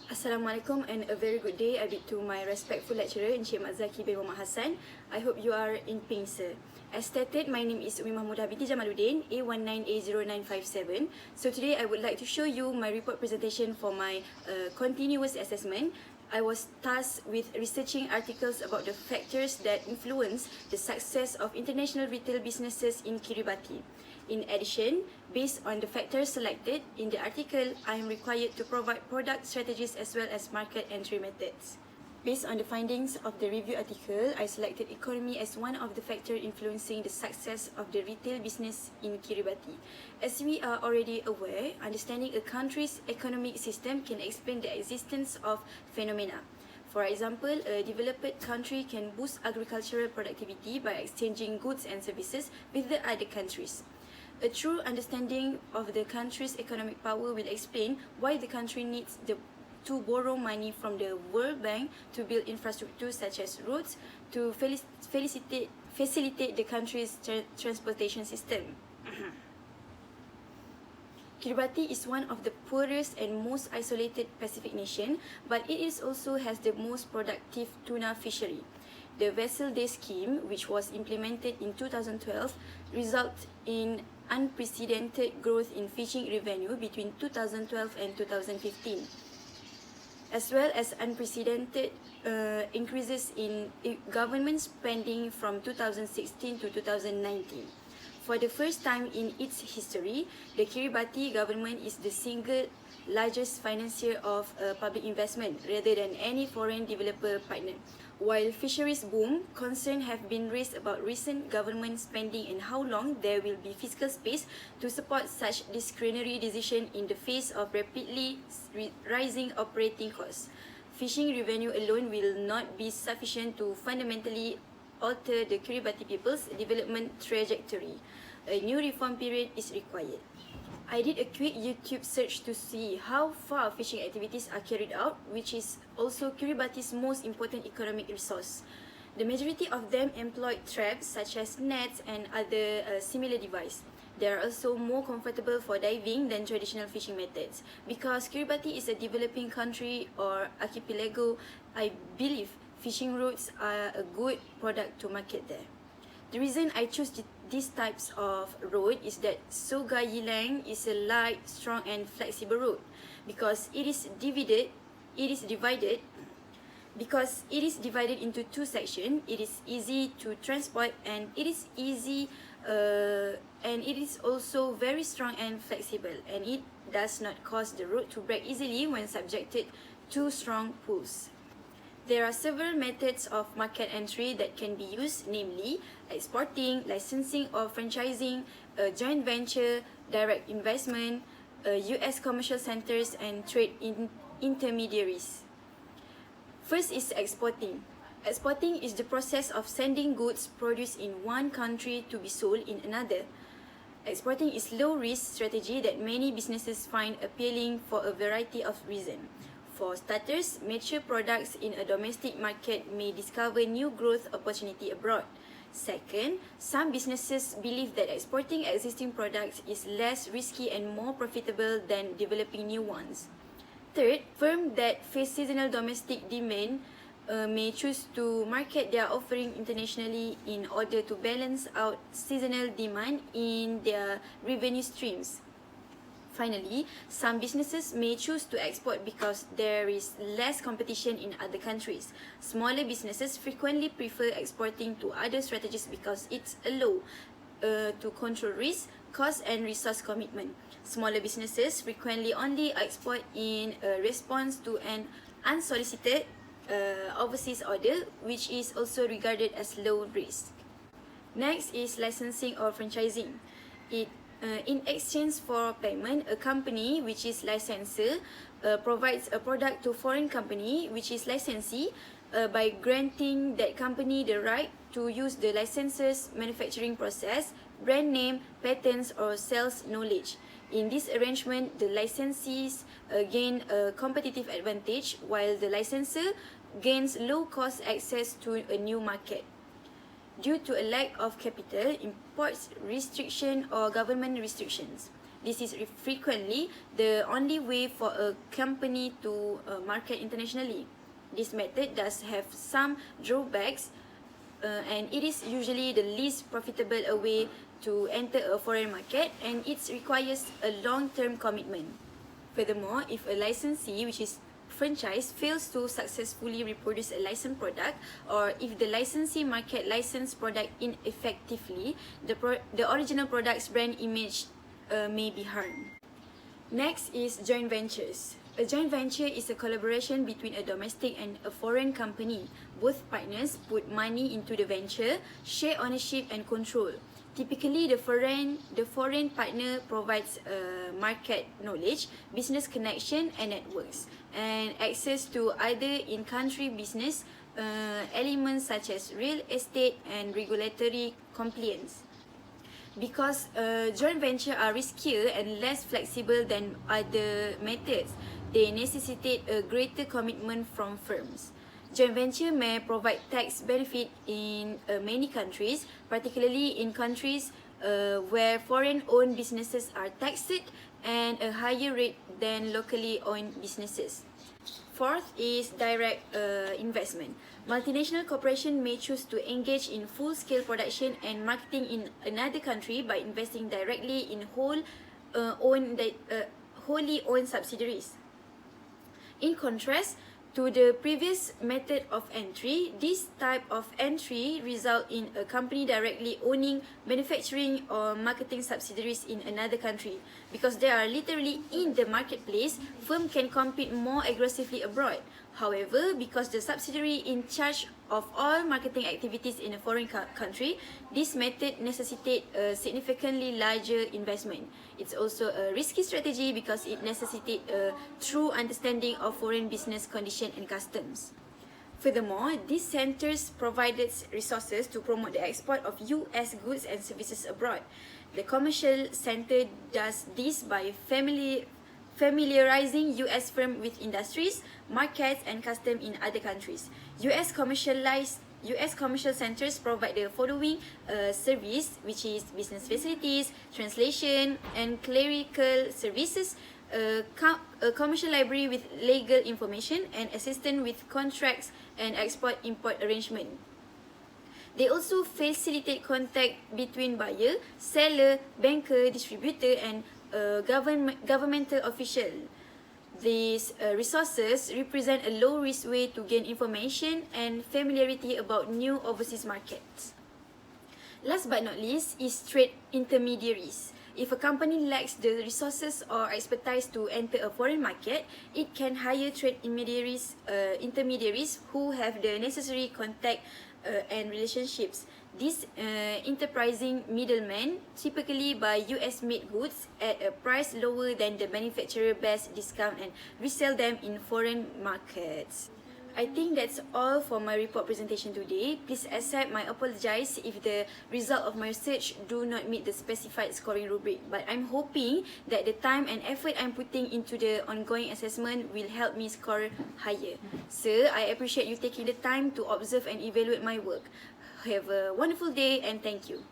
Assalamualaikum and a very good day. I bid to my respectful lecturer, Encik Mak Zaki bin Muhammad Hassan. I hope you are in pink, sir. As stated, my name is Umi Mahmudah binti Jamaluddin, A19A0957. So today I would like to show you my report presentation for my continuous assessment. I was tasked with researching articles about the factors that influence the success of international retail businesses in Kiribati. In addition, based on the factors selected in the article, I am required to provide product strategies as well as market entry methods. Based on the findings of the review article, I selected economy as one of the factors influencing the success of the retail business in Kiribati. As we are already aware, understanding a country's economic system can explain the existence of phenomena. For example, a developed country can boost agricultural productivity by exchanging goods and services with the other countries. A true understanding of the country's economic power will explain why the country needs to borrow money from the World Bank to build infrastructure such as roads to facilitate the country's transportation system. Kiribati is one of the poorest and most isolated Pacific nation, but it is also has the most productive tuna fishery. The Vessel Day scheme, which was implemented in 2012, resulted in unprecedented growth in fishing revenue between 2012 and 2015, as well as unprecedented increases in government spending from 2016 to 2019. For the first time in its history, the Kiribati government is the single largest financier of public investment rather than any foreign developer partner. While fisheries boom, concerns have been raised about recent government spending and how long there will be fiscal space to support such discretionary decision in the face of rapidly rising operating costs. Fishing revenue alone will not be sufficient to fundamentally alter the Kiribati people's development trajectory. A new reform period is required. I did a quick YouTube search to see how far fishing activities are carried out, which is also Kiribati's most important economic resource. The majority of them employ traps such as nets and other similar devices. They are also more comfortable for diving than traditional fishing methods. Because Kiribati is a developing country or archipelago, I believe fishing routes are a good product to market there. The reason I choose these types of road is that Soga Yilang is a light, strong and flexible road because it is divided into two sections. It is easy to transport and it is also very strong and flexible, and it does not cause the road to break easily when subjected to strong pulls. There are several methods of market entry that can be used, namely exporting, licensing or franchising, a joint venture, direct investment, US commercial centers and trade intermediaries. First is exporting. Exporting is the process of sending goods produced in one country to be sold in another. Exporting is low-risk strategy that many businesses find appealing for a variety of reasons. For starters, mature products in a domestic market may discover new growth opportunity abroad. Second, some businesses believe that exporting existing products is less risky and more profitable than developing new ones. Third, firms that face seasonal domestic demand may choose to market their offering internationally in order to balance out seasonal demand in their revenue streams. Finally, some businesses may choose to export because there is less competition in other countries. Smaller businesses frequently prefer exporting to other strategies because it's allows to control risk, cost and resource commitment. Smaller businesses frequently only export in response to an unsolicited overseas order, which is also regarded as low risk. Next is licensing or franchising. In exchange for payment, a company which is licensor provides a product to foreign company which is licensee by granting that company the right to use the licensor's manufacturing process, brand name, patents or sales knowledge. In this arrangement, the licensees gain a competitive advantage while the licensor gains low-cost access to a new market. Due to a lack of capital, imports restriction or government restrictions. This is frequently the only way for a company to market internationally. This method does have some drawbacks, and it is usually the least profitable way to enter a foreign market, and it requires a long-term commitment. Furthermore, if a licensee, which is franchise, fails to successfully reproduce a licensed product, or if the licensee market licensed product ineffectively, the original product's brand image may be harmed. Next is joint ventures. A joint venture is a collaboration between a domestic and a foreign company. Both partners put money into the venture, share ownership and control. Typically, the foreign partner provides market knowledge, business connection and networks, and access to other in-country business elements such as real estate and regulatory compliance. Because joint ventures are riskier and less flexible than other methods, they necessitate a greater commitment from firms. Joint venture may provide tax benefit in many countries, particularly in countries where foreign-owned businesses are taxed and a higher rate than locally owned businesses. Fourth is direct investment. Multinational corporations may choose to engage in full-scale production and marketing in another country by investing directly in wholly owned subsidiaries. In contrast to the previous method of entry, this type of entry results in a company directly owning manufacturing or marketing subsidiaries in another country. Because they are literally in the marketplace, firms can compete more aggressively abroad. However, because the subsidiary in charge of all marketing activities in a foreign country, this method necessitates a significantly larger investment. It's also a risky strategy because it necessitates a true understanding of foreign business conditions and customs. Furthermore, these centers provided resources to promote the export of US goods and services abroad. The commercial center does this by familiarizing US firms with industries, markets, and customs in other countries. US commercial centers provide the following service, which is business facilities, translation, and clerical services, a commercial library with legal information, and assistance with contracts and export-import arrangement. They also facilitate contact between buyer, seller, banker, distributor, and governmental official. These resources represent a low-risk way to gain information and familiarity about new overseas markets. Last but not least is trade intermediaries. If a company lacks the resources or expertise to enter a foreign market, it can hire trade intermediaries who have the necessary contact and relationships. These enterprising middlemen typically buy US-made goods at a price lower than the manufacturer-based discount and resell them in foreign markets. I think that's all for my report presentation today. Please accept my apologies if the result of my research do not meet the specified scoring rubric. But I'm hoping that the time and effort I'm putting into the ongoing assessment will help me score higher. Sir, I appreciate you taking the time to observe and evaluate my work. Have a wonderful day and thank you.